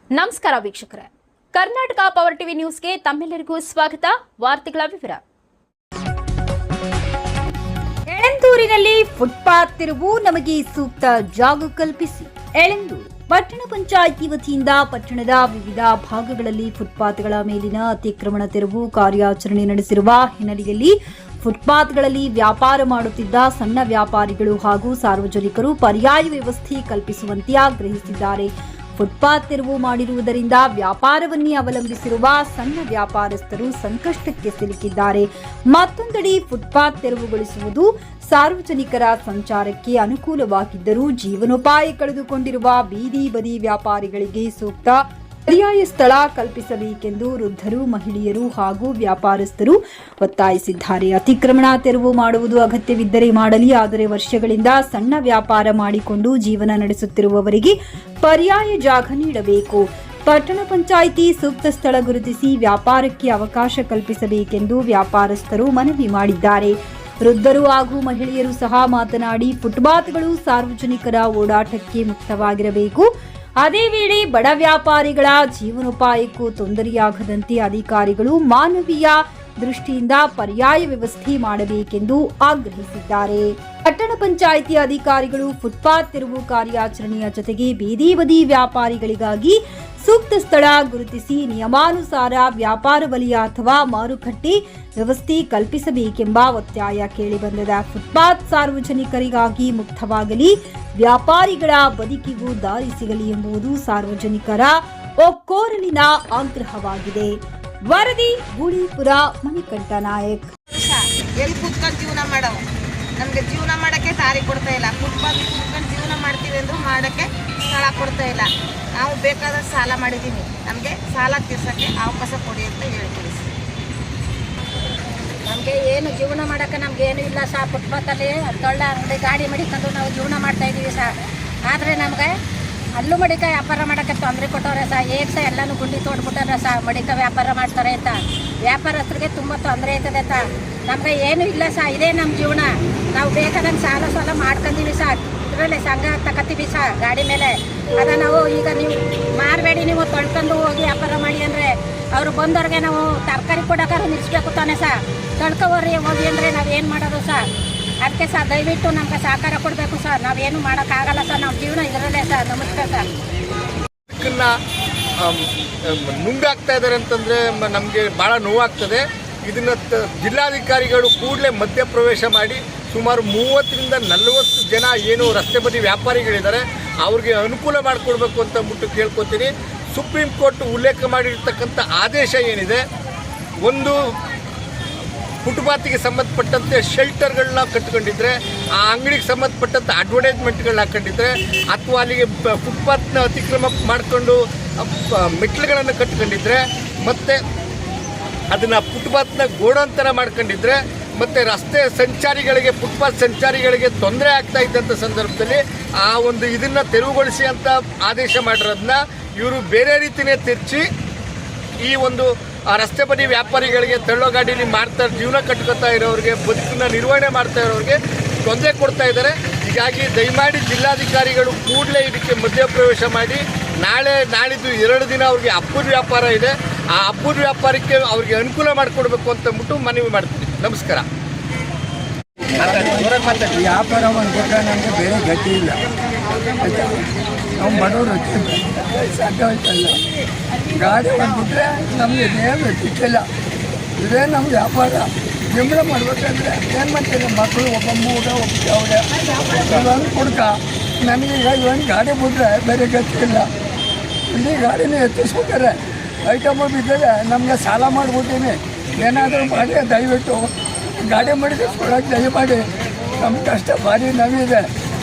ನಮಸ್ಕಾರ ವೀಕ್ಷಕರೇ, Karnataka power TV ನ್ಯೂಸ್ಗೆ ತಮ್ಮೆಲ್ಲರಿಗೂ ಸ್ವಾಗತ. ವಾರ್ತೆಗಳ ವಿವರ. ಎಳೆಂದೂರಿನಲ್ಲಿ ಫುಟ್ಪಾತ್ ತಿರುವು ನಮಗೆ ಸೂಕ್ತ ಜಾಗ ಕಲ್ಪಿಸಿ. ಎಳೆಂದೂರು ಪಟ್ಟಣ ಪಂಚಾಯಿತಿ ವತಿಯಿಂದ ಪಟ್ಟಣದ ವಿವಿಧ ಭಾಗಗಳಲ್ಲಿ ಫುಟ್ಪಾತ್ಗಳ ಮೇಲಿನ ಅತಿಕ್ರಮಣ ತೆರವು ಕಾರ್ಯಾಚರಣೆ ನಡೆಸಿರುವ ಹಿನ್ನೆಲೆಯಲ್ಲಿ ಫುಟ್ಪಾತ್ಗಳಲ್ಲಿ ವ್ಯಾಪಾರ ಮಾಡುತ್ತಿದ್ದ ಸಣ್ಣ ವ್ಯಾಪಾರಿಗಳು ಹಾಗೂ ಸಾರ್ವಜನಿಕರು ಪರ್ಯಾಯ ವ್ಯವಸ್ಥೆ ಕಲ್ಪಿಸುವಂತೆ ಆಗ್ರಹಿಸಿದ್ದಾರೆ. ಫುಟ್ಪಾತ್ ತೆರವು ಮಾಡಿರುವುದರಿಂದ ವ್ಯಾಪಾರವನ್ನೇ ಅವಲಂಬಿಸಿರುವ ಸಣ್ಣ ವ್ಯಾಪಾರಸ್ಥರು ಸಂಕಷ್ಟಕ್ಕೆ ಸಿಲುಕಿದ್ದಾರೆ. ಮತ್ತೊಂದೆಡೆ ಫುಟ್ಪಾತ್ ತೆರವುಗೊಳಿಸುವುದು ಸಾರ್ವಜನಿಕರ ಸಂಚಾರಕ್ಕೆ ಅನುಕೂಲವಾಗಿದ್ದರೂ ಜೀವನೋಪಾಯ ಕಳೆದುಕೊಂಡಿರುವ ಬೀದಿ ಬದಿ ವ್ಯಾಪಾರಿಗಳಿಗೆ ಸೂಕ್ತ ಪರ್ಯಾಯ ಸ್ಥಳ ಕಲ್ಪಿಸಬೇಕೆಂದು ವೃದ್ಧರು, ಮಹಿಳೆಯರು ಹಾಗೂ ವ್ಯಾಪಾರಸ್ಥರು ಒತ್ತಾಯಿಸಿದ್ದಾರೆ. ಅತಿಕ್ರಮಣ ತೆರವು ಮಾಡುವುದು ಅಗತ್ಯವಿದ್ದರೆ ಮಾಡಲಿ, ಆದರೆ ವರ್ಷಗಳಿಂದ ಸಣ್ಣ ವ್ಯಾಪಾರ ಮಾಡಿಕೊಂಡು ಜೀವನ ನಡೆಸುತ್ತಿರುವವರಿಗೆ ಪರ್ಯಾಯ ಜಾಗ ನೀಡಬೇಕು. ಪಟ್ಟಣ ಪಂಚಾಯಿತಿ ಸೂಕ್ತ ಸ್ಥಳ ಗುರುತಿಸಿ ವ್ಯಾಪಾರಕ್ಕೆ ಅವಕಾಶ ಕಲ್ಪಿಸಬೇಕೆಂದು ವ್ಯಾಪಾರಸ್ಥರು ಮನವಿ ಮಾಡಿದ್ದಾರೆ. ವೃದ್ಧರು ಹಾಗೂ ಮಹಿಳೆಯರು ಸಹ ಮಾತನಾಡಿ, ಫುಟ್ಪಾತ್ಗಳು ಸಾರ್ವಜನಿಕರ ಓಡಾಟಕ್ಕೆ ಮುಕ್ತವಾಗಿರಬೇಕು. ಅದೇ ವೇಳೆ ಬಡ ವ್ಯಾಪಾರಿಗಳ ಜೀವನೋಪಾಯಕ್ಕೂ ತೊಂದರೆಯಾಗದಂತೆ ಅಧಿಕಾರಿಗಳು ಮಾನವೀಯ ದೃಷ್ಟಿಯಿಂದ ಪರ್ಯಾಯ ವ್ಯವಸ್ಥೆ ಮಾಡಬೇಕೆಂದು ಆಗ್ರಹಿಸಿದ್ದಾರೆ. ಪಟ್ಟಣ ಪಂಚಾಯಿತಿ ಅಧಿಕಾರಿಗಳು ಫುಟ್ಪಾತ್ ತೆರವು ಕಾರ್ಯಾಚರಣೆಯ ಜೊತೆಗೆ ಬೀದಿ ಬದಿ ವ್ಯಾಪಾರಿಗಳಿಗಾಗಿ ಸೂಕ್ತ ಸ್ಥಳ ಗುರುತಿಸಿ ನಿಯಮಾನುಸಾರ ವ್ಯಾಪಾರ ವಲಯ ಅಥವಾ ಮಾರುಕಟ್ಟೆ ವ್ಯವಸ್ಥೆ ಕಲ್ಪಿಸಬೇಕೆಂಬ ಒತ್ತಾಯ ಕೇಳಿಬಂದಿದೆ. ಫುಟ್ಪಾತ್ ಸಾರ್ವಜನಿಕರಿಗಾಗಿ ಮುಕ್ತವಾಗಲಿ, ವ್ಯಾಪಾರಿಗಳ ಬದುಕಿಗೂ ದಾರಿ ಸಿಗಲಿ ಎಂಬುದು ಸಾರ್ವಜನಿಕರ ಒಕ್ಕೊರಲಿನ ಆಗ್ರಹವಾಗಿದೆ. ವರದಿ ಗುಳಿಪುರ, ಮಣಿಕಂಠ ನಾಯಕ್. ಎಲ್ಲಿ ಕುತ್ಕೊಂಡು ಜೀವನ ಮಾಡವು, ನಮಗೆ ಜೀವನ ಮಾಡೋಕ್ಕೆ ದಾರಿ ಕೊಡ್ತಾ ಇಲ್ಲ. ಫುಟ್ಪಾತ್ ಕುತ್ಕೊಂಡು ಜೀವನ ಮಾಡ್ತೀವಿ ಅಂದರೂ ಮಾಡೋಕ್ಕೆ ಸ್ಥಳ ಕೊಡ್ತಾ ಇಲ್ಲ. ನಾವು ಬೇಕಾದಷ್ಟು ಸಾಲ ಮಾಡಿದ್ದೀವಿ, ನಮಗೆ ಸಾಲ ತೀರ್ಸೋಕ್ಕೆ ಅವಕಾಶ ಕೊಡಿ ಅಂತ ಹೇಳ್ತೀವಿ. ನಮಗೆ ಏನು ಜೀವನ ಮಾಡೋಕ್ಕೆ ನಮಗೇನು ಇಲ್ಲ ಸಹ. ಫುಟ್ಪಾತಲ್ಲಿ ದೊಡ್ಡ ಅಂಗಡಿ ಗಾಡಿ ಮಡಿಕೊಂಡು ನಾವು ಜೀವನ ಮಾಡ್ತಾಯಿದ್ದೀವಿ ಸಹ. ಆದರೆ ನಮಗೆ ಅಲ್ಲೂ ಮಡಿಕ ವ್ಯಾಪಾರ ಮಾಡೋಕ್ಕೆ ತೊಂದರೆ ಕೊಟ್ಟವ್ರೆ ಸಹ. ಹೇಗೆ ಸಹ ಎಲ್ಲನೂ ಗುಂಡಿ ತೋಡ್ಬಿಟ್ಟಾರೆ ಸಹ, ಮಡಿಕ ವ್ಯಾಪಾರ ಮಾಡ್ತಾರೆ ಅಂತ. ವ್ಯಾಪಾರಸ್ಥರಿಗೆ ತುಂಬ ತೊಂದರೆ ಆಯ್ತದೆ ಅಂತ. ನಮಗೆ ಏನೂ ಇಲ್ಲ ಸಹ, ಇದೇ ನಮ್ಮ ಜೀವನ. ನಾವು ಬೇಕಾದಂಗೆ ಸಾಲ ಮಾಡ್ಕೊಂತೀವಿ ಸಹ. ಇದರಲ್ಲಿ ಸಂಘ ತಗೋತೀವಿ ಸಹ ಗಾಡಿ ಮೇಲೆ. ಅದ ನಾವು ಈಗ ನೀವು ಮಾರಬೇಡಿ, ನೀವು ತೊಳ್ಕೊಂಡು ಹೋಗಿ ವ್ಯಾಪಾರ ಮಾಡಿ ಅಂದರೆ ಅವರು ಬಂದವ್ರಿಗೆ ನಾವು ತರಕಾರಿ ಕೊಡೋಕ್ಕಾರು ನಿಲ್ಲಿಸ್ಬೇಕು ತಾನೆ ಸಹ. ತೊಳ್ಕೊವ್ರಿ ಹೋಗಿ ಅಂದರೆ ನಾವೇನು ಮಾಡೋದು ಸಹ. ಅದಕ್ಕೆ ಸಹ ದಯವಿಟ್ಟು ನಮ್ಗೆ ಸಹಕಾರ ಕೊಡಬೇಕು ಸರ್. ನಾವೇನು ಮಾಡೋಕ್ಕಾಗಲ್ಲ ಸರ್, ನಮ್ಮ ಜೀವನ ಇದರಲ್ಲೇ ಸರ್. ನಮಸ್ಕಾರ ಸರ್. ನುಂಗಾಗ್ತಾ ಇದ್ದಾರೆ ಅಂತಂದರೆ ನಮಗೆ ಭಾಳ ನೋವಾಗ್ತದೆ. ಇದನ್ನು ಜಿಲ್ಲಾಧಿಕಾರಿಗಳು ಕೂಡಲೇ ಮಧ್ಯಪ್ರವೇಶ ಮಾಡಿ ಸುಮಾರು 30ರಿಂದ 40 ಜನ ಏನು ರಸ್ತೆ ಬದಿ ವ್ಯಾಪಾರಿಗಳಿದ್ದಾರೆ ಅವ್ರಿಗೆ ಅನುಕೂಲ ಮಾಡಿಕೊಡ್ಬೇಕು ಅಂತ ಅಂದ್ಬಿಟ್ಟು ಕೇಳ್ಕೊತೀನಿ. ಸುಪ್ರೀಂ ಕೋರ್ಟ್ ಉಲ್ಲೇಖ ಮಾಡಿರ್ತಕ್ಕಂಥ ಆದೇಶ ಏನಿದೆ, ಒಂದು ಫುಟ್ಪಾತಿಗೆ ಸಂಬಂಧಪಟ್ಟಂತೆ ಶೆಲ್ಟರ್ಗಳನ್ನ ಕಟ್ಕೊಂಡಿದ್ರೆ, ಆ ಅಂಗಡಿಗೆ ಸಂಬಂಧಪಟ್ಟಂಥ ಅಡ್ವರ್ಟೈಸ್ಮೆಂಟ್ಗಳನ್ನ ಹಾಕೊಂಡಿದ್ರೆ, ಅಥವಾ ಅಲ್ಲಿಗೆ ಫುಟ್ಪಾತ್ನ ಅತಿಕ್ರಮ ಮಾಡಿಕೊಂಡು ಮೆಟ್ಲುಗಳನ್ನು ಕಟ್ಕೊಂಡಿದ್ರೆ, ಮತ್ತು ಅದನ್ನು ಫುಟ್ಪಾತ್ನ ಗೋಡಂತರ ಮಾಡ್ಕೊಂಡಿದ್ರೆ, ಮತ್ತು ರಸ್ತೆ ಸಂಚಾರಿಗಳಿಗೆ, ಫುಟ್ಪಾತ್ ಸಂಚಾರಿಗಳಿಗೆ ತೊಂದರೆ ಆಗ್ತಾ ಇದ್ದಂಥ ಸಂದರ್ಭದಲ್ಲಿ ಆ ಒಂದು ಇದನ್ನು ತೆರವುಗೊಳಿಸಿ ಅಂತ ಆದೇಶ ಮಾಡಿರೋದನ್ನ ಇವರು ಬೇರೆ ರೀತಿಯೇ ತಿರ್ಚಿ ಈ ಒಂದು ರಸ್ತೆ ಬದಿ ವ್ಯಾಪಾರಿಗಳಿಗೆ ತಳ್ಳೋ ಗಾಡೀಲಿ ಜೀವನ ಕಟ್ಕೊತಾ ಇರೋರಿಗೆ, ಬದುಕನ್ನು ನಿರ್ವಹಣೆ ಮಾಡ್ತಾ ಇರೋರಿಗೆ ತೊಂದರೆ ಕೊಡ್ತಾ ಇದ್ದಾರೆ. ಹೀಗಾಗಿ ದಯಮಾಡಿ ಜಿಲ್ಲಾಧಿಕಾರಿಗಳು ಕೂಡಲೇ ಇದಕ್ಕೆ ಮಧ್ಯಪ್ರವೇಶ ಮಾಡಿ ನಾಳಿದ್ದು 2 ದಿನ ಅವ್ರಿಗೆ ಹಬ್ಬದ ವ್ಯಾಪಾರ ಇದೆ, ಆ ಹಬ್ಬದ ವ್ಯಾಪಾರಕ್ಕೆ ಅವ್ರಿಗೆ ಅನುಕೂಲ ಮಾಡಿಕೊಡ್ಬೇಕು ಅಂತ ಅಂದ್ಬಿಟ್ಟು ಮನವಿ ಮಾಡ್ತೀನಿ. ನಮಸ್ಕಾರ. ವ್ಯಾಪಾರ ಮಾಡ್ಕೊಂಡ್ರೆ ನಮಗೆ ಬೇರೆ ಗತಿ ಇಲ್ಲ. ನಾವು ಬಡವರು ಸಾಕಾಯ್ತಲ್ಲ. ಗಾಡಿ ಬಂದ್ಬಿಟ್ರೆ ನಮಗೆ ನೇರ ಸಿಕ್ಕಿಲ್ಲ. ಇದೇ ನಮ್ಮ ವ್ಯಾಪಾರ. ಜೀವನ ಮಾಡ್ಬೇಕಂದ್ರೆ ಏನು ಮಾಡ್ತೀವಿ, ಮಕ್ಕಳು ಒಬ್ಬ ಮೂಡ ಒಬ್ಬ ಅವಡೆ ಇವನು ಕೊಡ್ಕ. ನಮಗೀಗ ಇವನು ಗಾಡಿ ಬಿಟ್ರೆ ಬೇರೆ ಗತಿ ಇಲ್ಲ. ಇಲ್ಲಿ ಗಾಡಿನ ಎತ್ತಿಸ್ಬೇಕಾರೆ ಐಟಮ್ ಬಿದ್ದರೆ ನಮಗೆ ಸಾಲ ಮಾಡಿಬಿಡ್ತೀನಿ. ಏನಾದರೂ ಮಾಡಿ ದಯವಿಟ್ಟು ಗಾಡಿ ಮಾಡಿಸ್ಕೊಡೋಕೆ ದಯಮಾಡಿ. ನಮ್ಮ ಕಷ್ಟ ಭಾರಿ ನೋವಿದೆ.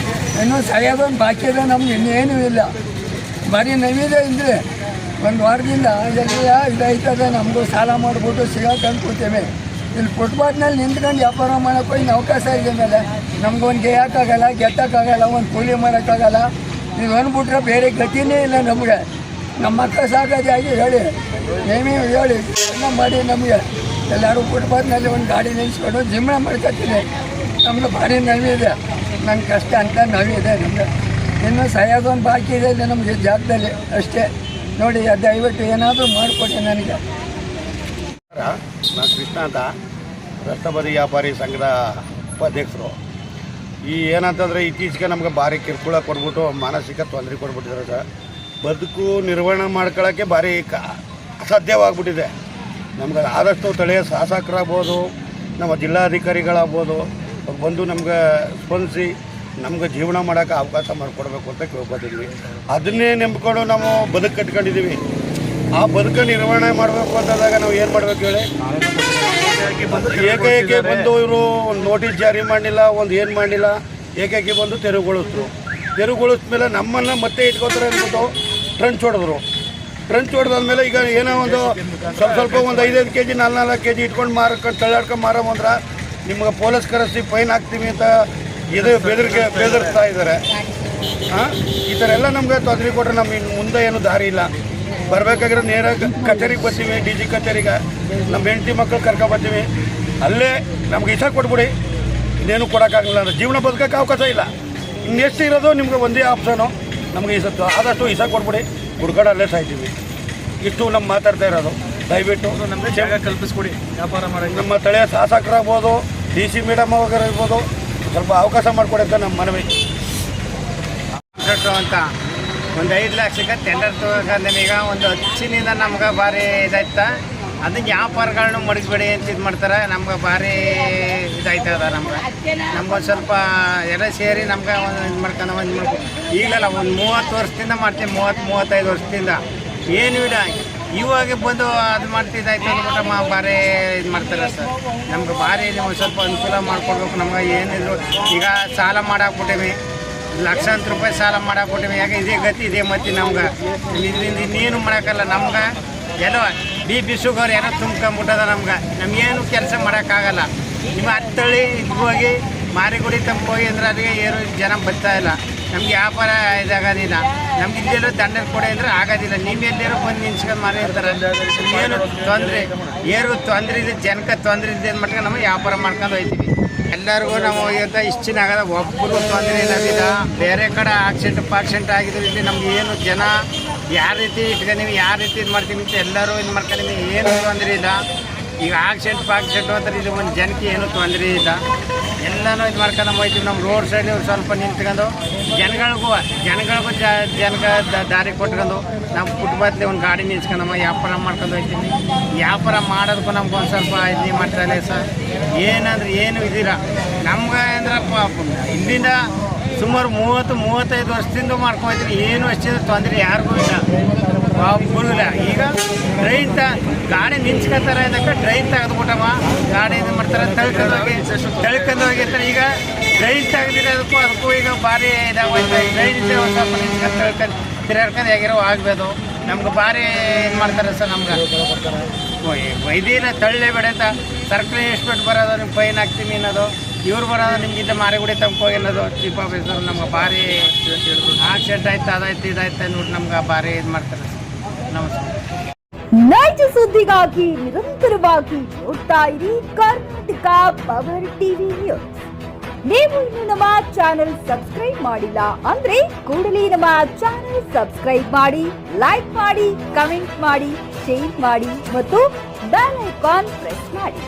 ಇನ್ನೂ ಸಾಯೋದೊಂದು ಬಾಕಿ ಇದೆ, ನಮ್ಗೆ ಇನ್ನೇನೂ ಇಲ್ಲ. ಭಾರಿ ನೋವಿದೆ ಅಂದರೆ ಒಂದು ವಾರದಿಂದ ಎಲ್ಲ ಇದಾಯ್ತದೆ. ನಮಗೂ ಸಾಲ ಮಾಡಿಬಿಟ್ಟು ಸಿಗೋಕೆ ಅಂದ್ಕೊಳ್ತೇವೆ. ಇಲ್ಲಿ ಫುಟ್ಪಾತ್ನಲ್ಲಿ ನಿಂತ್ಕೊಂಡು ವ್ಯಾಪಾರ ಮಾಡೋಕ್ಕೂ ಇನ್ನು ಅವಕಾಶ ಇದೆ. ಮೇಲೆ ನಮಗೊಂದು ಗೆಯ್ಯೋಕ್ಕಾಗಲ್ಲ, ಗೆತ್ತಕ್ಕಾಗಲ್ಲ, ಒಂದು ಕೂಲಿ ಮಾಡೋಕ್ಕಾಗಲ್ಲ. ನೀವು ಅಂದ್ಬಿಟ್ರೆ ಬೇರೆ ಗತಿನೇ ಇಲ್ಲ ನಮಗೆ. ನಮ್ಮ ಮಕ್ಕಳು ಸಾಕಾಗಿ ಹೇಳಿ ನೇಮಿ ಹೇಳಿ ಮಾಡಿ ನಮಗೆ ಎಲ್ಲರೂ ಫುಟ್ಪಾತ್ನಲ್ಲಿ ಒಂದು ಗಾಡಿ ನಿಲ್ಲಿಸ್ಕೊಂಡು ಜೀವನ ಮಾಡ್ಕೊತೀನಿ. ನಮ್ಗೆ ಭಾರಿ ನೋವಿದೆ, ನನ್ನ ಕಷ್ಟ ಅಂತ ನೋವಿದೆ. ನಮ್ಗೆ ಇನ್ನೂ ಸಾಯೋದೊಂದು ಬಾಕಿ ಇದೆ ಇಲ್ಲಿ ನಮಗೆ ಜಾಗದಲ್ಲಿ ಅಷ್ಟೇ. ನೋಡಿ ದಯವಿಟ್ಟು ಏನಾದರೂ ಮಾಡಿಕೊಡಿ ನನಗೆ. ನಾನು ಕೃಷ್ಣ ಅಂತ, ರಸ್ತೆ ಬದಿ ವ್ಯಾಪಾರಿ ಸಂಘದ ಉಪಾಧ್ಯಕ್ಷರು. ಈ ಏನಂತಂದರೆ ಇತ್ತೀಚೆಗೆ ನಮಗೆ ಭಾರಿ ಕಿರುಕುಳ ಕೊಟ್ಬಿಟ್ಟು ಮಾನಸಿಕ ತೊಂದರೆ ಕೊಟ್ಬಿಟ್ಟಿದ್ದಾರೆ ಸರ್. ಬದುಕು ನಿರ್ವಹಣೆ ಮಾಡ್ಕೊಳ್ಳೋಕ್ಕೆ ಭಾರಿ ಅಸಾಧ್ಯವಾಗ್ಬಿಟ್ಟಿದೆ. ನಮ್ಗೆ ಆದಷ್ಟು ಸ್ಥಳೀಯ ಶಾಸಕರಾಗ್ಬೋದು, ನಮ್ಮ ಜಿಲ್ಲಾಧಿಕಾರಿಗಳಾಗ್ಬೋದು, ಅವ್ರು ಬಂದು ನಮ್ಗೆ ಸ್ಪಂದಿಸಿ ನಮ್ಗೆ ಜೀವನ ಮಾಡೋಕ್ಕೆ ಅವಕಾಶ ಮಾಡಿಕೊಡ್ಬೇಕು ಅಂತ ಕೇಳ್ಕೊತಿದ್ವಿ. ಅದನ್ನೇ ನಂಬ್ಕೊಂಡು ನಾವು ಬದುಕು ಕಟ್ಕೊಂಡಿದ್ದೀವಿ. ಆ ಬದುಕು ನಿರ್ವಹಣೆ ಮಾಡಬೇಕು ಅಂತಂದಾಗ ನಾವು ಏನು ಮಾಡಬೇಕು ಹೇಳಿ? ಏಕೈಕೆ ಬಂದು ಇವರು ಒಂದು ನೋಟಿಸ್ ಜಾರಿ ಮಾಡಲಿಲ್ಲ, ಒಂದು ಏನು ಮಾಡಲಿಲ್ಲ. ಏಕೈಕೆ ಬಂದು ತೆರವುಗೊಳಿಸ್ಮೇಲೆ ನಮ್ಮನ್ನು ಮತ್ತೆ ಇಟ್ಕೋತಾರೆ ಅಂದ್ಬಿಟ್ಟು ಟ್ರಂಚ್ ಹೊಡೆದ್ರು. ಟ್ರಂಚ್ ಹೊಡೆದಾದ್ಮೇಲೆ ಈಗ ಏನೋ ಒಂದು ಸ್ವಲ್ಪ ಒಂದು 5 kg 4 kg ಇಟ್ಕೊಂಡು ಮಾರ್ಕೊಂಡು ತಳ್ಳಾಡ್ಕೊಂಡು ಮಾರವಂದ್ರೆ ನಿಮ್ಗೆ ಪೊಲೀಸ್ ಕರೆಸಿ ಫೈನ್ ಹಾಕ್ತೀವಿ ಅಂತ ಇದು ಬೆದರಿಸ್ತಾ ಇದ್ದಾರೆ. ಈ ಥರ ಎಲ್ಲ ನಮ್ಗೆ ತೊಂದರೆ ಕೊಟ್ಟರೆ ನಮ್ಮ ಇನ್ನು ಮುಂದೆ ಏನು ದಾರಿ ಇಲ್ಲ. ಬರಬೇಕಾದ್ರೆ ನೇರ ಕಚೇರಿಗೆ ಬರ್ತೀವಿ, DG ಕಚೇರಿಗೆ. ನಮ್ಮ ಹೆಂಡತಿ ಮಕ್ಕಳು ಕರ್ಕೊಬರ್ತೀವಿ. ಅಲ್ಲೇ ನಮ್ಗೆ ಇಷ್ಟ ಕೊಟ್ಬಿಡಿ, ಇನ್ನೇನು ಕೊಡೋಕ್ಕಾಗಲ್ಲ ಅಂದರೆ ಜೀವನ ಬದುಕೋಕ್ಕೆ ಅವಕಾಶ ಇಲ್ಲ. ಇನ್ನೆಷ್ಟು ಇರೋದು ನಿಮ್ಗೆ ಒಂದೇ ಆಪ್ಷನು, ನಮಗೆ ಇಸತ್ತು ಆದಷ್ಟು ಇಷ್ಟ ಕೊಟ್ಬಿಡಿ, ಹುಡ್ಗಡೆ ಅಲ್ಲೇ ಸಾಯ್ತೀವಿ. ಇಷ್ಟು ನಮ್ಮ ಮಾತಾಡ್ತಾ ಇರೋದು. ದಯವಿಟ್ಟು ನಮಗೆ ಜಾಗ ಕಲ್ಪಿಸ್ಕೊಡಿ, ವ್ಯಾಪಾರ ಮಾಡಿ. ನಮ್ಮ ಸ್ಥಳೀಯ ಶಾಸಕರಾಗ್ಬೋದು, DC ಮೇಡಮ್ ಇರ್ಬೋದು, ಸ್ವಲ್ಪ ಅವಕಾಶ ಮಾಡಿಕೊಡಿ ಅಂತ ನಮ್ಮ ಮನವಿ. ಅಂತ ಒಂದು 5 ಲಕ್ಷಕ್ಕೆ ಟೆಂಡರ್ ತಗೋಕಂದ್ರೆ ಈಗ ಒಂದು ಹಚ್ಚಿನಿಂದ ನಮ್ಗೆ ಭಾರಿ ಇದಾಯ್ತಾ. ಅದಕ್ಕೆ ವ್ಯಾಪಾರಗಳನ್ನ ಮಡಗಬೇಡಿ ಅಂತ ಇದು ಮಾಡ್ತಾರೆ. ನಮ್ಗೆ ಭಾರಿ ಇದಾಯ್ತದ. ನಮ್ಗೊಂದು ಸ್ವಲ್ಪ ಎಲ್ಲ ಸೇರಿ ನಮ್ಗೆ ಒಂದು ಇದು ಮಾಡ್ಕೊಂಡು ಈಗಲಲ್ಲ ಒಂದು 30 ವರ್ಷದಿಂದ ಮಾಡ್ತೀವಿ, 30-35 ವರ್ಷದಿಂದ ಏನೂ ಇಲ್ಲ. ಇವಾಗ ಬಂದು ಅದು ಮಾಡ್ತಿದ್ದಾಯ್ತು ಅಂದ್ಬಿಟ್ಟು ಭಾರಿ ಇದು ಮಾಡ್ತಾರೆ ಸರ್. ನಮ್ಗೆ ಭಾರಿ ಒಂದು ಸ್ವಲ್ಪ ಅನುಕೂಲ ಮಾಡಿಕೊಡ್ಬೇಕು. ನಮ್ಗೆ ಏನಿದ್ರು ಈಗ ಸಾಲ ಮಾಡಾಕ್ಬಿಟ್ಟಿವಿ, ಲಕ್ಷಾಂತರ ರೂಪಾಯಿ ಸಾಲ ಮಾಡಾಕ್ಬಿಟ್ಟಿವಿ. ಯಾಕೆ ಇದೇ ಗತಿ ಇದೆ ಮತ್ತೆ ನಮ್ಗೆ ಇದರಿಂದ ಇನ್ನೇನು ಮಾಡೋಕ್ಕಲ್ಲ. ನಮ್ಗೆ ಎಲ್ಲೋ BP ಶುಗರ್ ಏನೋ ತುಂಬ್ಕೊಂಬಿಟ್ಟದ. ನಮಗೇನು ಕೆಲಸ ಮಾಡೋಕ್ಕಾಗಲ್ಲ. ನಿಮ್ಮ ಹತ್ತಳ್ಳಿ ಇದು ಹೋಗಿ ಮಾರಿಗುಡಿ ತಮ್ಮ ಹೋಗಿ ಅಂದ್ರೆ ಅಲ್ಲಿಗೆ ಏನು ಜನ ಬರ್ತಾ ಇಲ್ಲ. ನಮ್ಗೆ ವ್ಯಾಪಾರ ಇದಾಗೋದಿಲ್ಲ. ನಮ್ಗೆ ಇಲ್ಲೆಲ್ಲೋ ದಂಡಲ್ಲಿ ಕೊಡಿ ಅಂದರೆ ಆಗೋದಿಲ್ಲ. ನೀವೆಲ್ಲರೂ ಬಂದು ನಿಂತ್ಕೊಂಡು ಮಾರಿ ಇರ್ತಾರೆ. ಏನು ತೊಂದರೆ ತೊಂದರೆ ಇದೆ, ಜನಕ್ಕೆ ತೊಂದರೆ ಇದೆ ಅಂದ್ಬಿಟ್ಟು ನಾವು ವ್ಯಾಪಾರ ಮಾಡ್ಕೊಂಡು ಹೋಗ್ತೀವಿ. ಎಲ್ಲರಿಗೂ ನಾವು ಇವತ್ತು ಇಷ್ಟಿನ ಆಗದ ಒಬ್ಬರು ತೊಂದರೆ ಇರೋದಿಲ್ಲ. ಬೇರೆ ಕಡೆ ಆಕ್ಸಿಡೆಂಟ್ ಆಗಿದ್ರು ಇಲ್ಲಿ ನಮ್ಗೆ ಏನು ಜನ ಯಾವ ರೀತಿ ಇಟ್ಕೊಂಡೀವಿ, ಯಾವ ರೀತಿ ಇದು ಮಾಡ್ತೀವಿ ಅಂತ ಎಲ್ಲರೂ ಇದು ಮಾಡ್ಕೊಂಡಿವಿ. ಏನು ತೊಂದರೆ ಇಲ್ಲ. ಈಗ ಆಕ್ಸಿಡೆಂಟ್ ಅಂತಾರೆ, ಇದು ಒಂದು ಜನಕ್ಕೆ ಏನು ತೊಂದರೆ ಇಲ್ಲ. ಎಲ್ಲನೂ ಇದು ಮಾಡ್ಕೊಂಡು ಹೋಗ್ತೀವಿ. ನಮ್ಮ ರೋಡ್ ಸೈಡ್ ಸ್ವಲ್ಪ ನಿಂತ್ಕೊಂಡು ಜನಗಳಿಗೂ ದಾರಿ ಕೊಟ್ಕೊಂಡು ನಾವು ಫುಟ್ಪಾತ್ಲಿ ಒಂದು ಗಾಡಿ ನಿಲ್ಸ್ಕೊಂಡು ವ್ಯಾಪಾರ ಮಾಡ್ಕೊಂಡು ಹೋಗ್ತೀವಿ. ವ್ಯಾಪಾರ ಮಾಡೋದಕ್ಕೂ ನಮ್ಗೆ ಒಂದು ಸ್ವಲ್ಪ ಇದು ಮಾಡ್ತಾಯಿಲ್ಲ ಸರ್. ಏನಂದ್ರೆ ಏನು ಇದ್ದೀರ ನಮ್ಗೆ ಅಂದ್ರೆ ಇಲ್ಲಿಂದ ಸುಮಾರು 30-35 ವರ್ಷದಿಂದ ಮಾಡ್ಕೊಳ್ತೀವಿ. ಏನು ಅಷ್ಟಿಂದ ತೊಂದರೆ ಯಾರಿಗೂ ಇಲ್ಲ, ಒಬ್ಬರಿಗಿಲ್ಲ. ಈಗ ಟ್ರೈನ್ ಗಾಡಿ ನಿಂಚ್ಕೊತಾರೆ ಅದಕ್ಕೆ ಟ್ರೈನ್ ತೆಗೆದುಬಿಟ್ಟವ ಗಾಡಿ ಇದು ಮಾಡ್ತಾರೆ. ತಳ್ಕೊಂಡು ಹೋಗಿರ್ತಾರೆ. ಈಗ ಟ್ರೈನ್ ತೆಗೆದಿರೋದಕ್ಕೂ ಈಗ ಭಾರಿ ಇದಾಗೋಯ್ತು. ಟ್ರೈನ್ ಒಂದು ಸ್ವಲ್ಪ ನಿಂಚ್ಕೊಂಡು ತಳ್ಕೊಂಡು ತಿರ್ಗಾಡ್ಕೊಂಡು ಹೇಗಿರೋ ಆಗ್ಬೋದು. ನಮ್ಗೆ ಭಾರಿ ಇದು ಮಾಡ್ತಾರೆ ಸರ್. ನಮ್ಗೆ ವೈದ್ಯನ ತಳ್ಳಲೇಬೇಡ ಅಂತ ಸರ್ಕಾರ ಎಷ್ಟು ಬರೋದು, ನಿಮ್ಗೆ ಫೈನ್ ಹಾಕ್ತೀನಿ ಅನ್ನೋದು, ಇವ್ರು ಬರೋದು ನಿಮ್ಗಿಂತ ಮಾರಿಗುಡಿ ತಮ್ಕೋಗಿ ಅನ್ನೋದು ಚೀಫ್ ಆಫೀಸರ್. ನಮ್ಗೆ ಭಾರಿ ಆಕ್ಸಿಡೆಂಟ್ ಆಯ್ತು, ಅದಾಯ್ತು ಇದಾಯ್ತು ಅಂದ್ಬಿಟ್ಟು ನಮ್ಗೆ ಭಾರಿ ಇದು ಮಾಡ್ತಾರೆ ಸರ್. ನಮಸ್ಕಾರ. ನೈಜ ಸುದ್ದಿಗಾಗಿ ನಿರಂತರವಾಗಿ ನೋಡ್ತಾ ಇರಿ ಕರ್ನಾಟಕ ಪವರ್ ಟಿವಿ ನ್ಯೂಸ್. ನೀವು ಇನ್ನು ನಮ್ಮ ಚಾನೆಲ್ ಸಬ್ಸ್ಕ್ರೈಬ್ ಮಾಡಿಲ್ಲ ಅಂದ್ರೆ ಕೂಡಲೇ ನಮ್ಮ ಚಾನೆಲ್ ಸಬ್ಸ್ಕ್ರೈಬ್ ಮಾಡಿ, ಲೈಕ್ ಮಾಡಿ, ಕಮೆಂಟ್ ಮಾಡಿ, ಶೇರ್ ಮಾಡಿ ಮತ್ತು ಬೆಲ್ ಐಕಾನ್ ಪ್ರೆಸ್ ಮಾಡಿ.